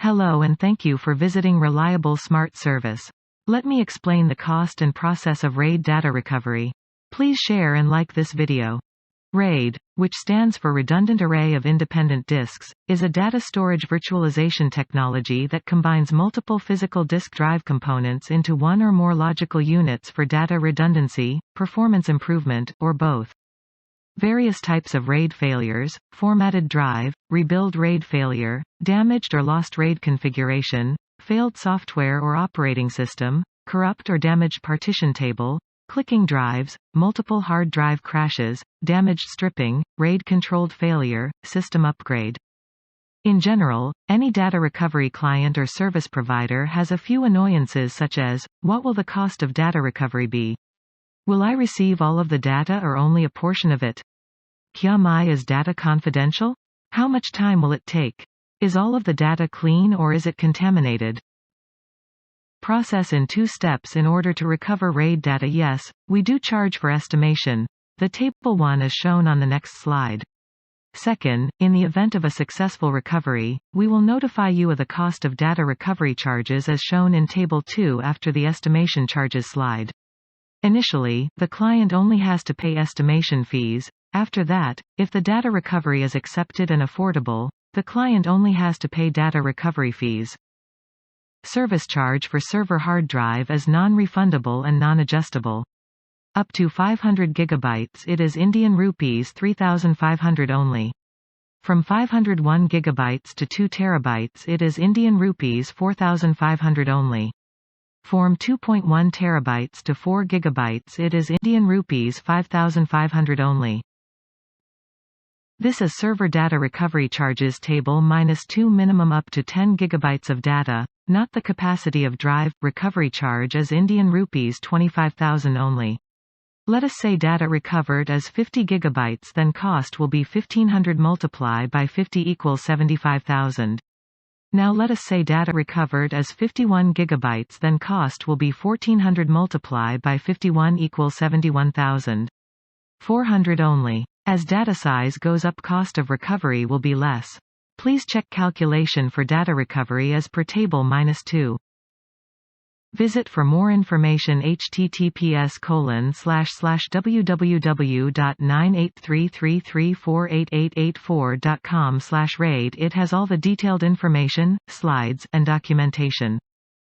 Hello and thank you for visiting Reliable Smart Service. Let me explain the cost and process of RAID data recovery. Please share and like this video. RAID, which stands for Redundant Array of Independent Disks, is a data storage virtualization technology that combines multiple physical disk drive components into one or more logical units for data redundancy, performance improvement, or both. Various types of RAID failures: formatted drive, rebuild RAID failure, damaged or lost RAID configuration, failed software or operating system, corrupt or damaged partition table, clicking drives, multiple hard drive crashes, damaged stripping, RAID-controlled failure, system upgrade. In general, any data recovery client or service provider has a few annoyances such as, what will the cost of data recovery be? Will I receive all of the data or only a portion of it? Is data confidential? How much time will it take? Is all of the data clean or is it contaminated? Process in 2 steps in order to recover RAID data. Yes, we do charge for estimation. The table 1 is shown on the next slide. Second, in the event of a successful recovery, we will notify you of the cost of data recovery charges as shown in table 2 after the estimation charges slide. Initially, the client only has to pay estimation fees. After that, if the data recovery is accepted and affordable, the client only has to pay data recovery fees. Service charge for server hard drive is non-refundable and non-adjustable. Up to 500 GB it is Indian rupees 3,500 only. From 501 GB to 2 TB it is Indian rupees 4,500 only. From 2.1 TB to 4 GB it is Indian rupees 5,500 only. This is server data recovery charges table -2 minimum up to 10 GB of data, not the capacity of drive. Recovery charge is Indian rupees 25,000 only. Let us say data recovered as 50 GB, then cost will be 1500 multiply by 50 equals 75,000. Now let us say data recovered as 51 GB, then cost will be 1400 multiply by 51 equals 71,400 only. As data size goes up, cost of recovery will be less. Please check calculation for data recovery as per table -2. Visit for more information https://www.98333488884.com/raid. It has all the detailed information, slides, and documentation.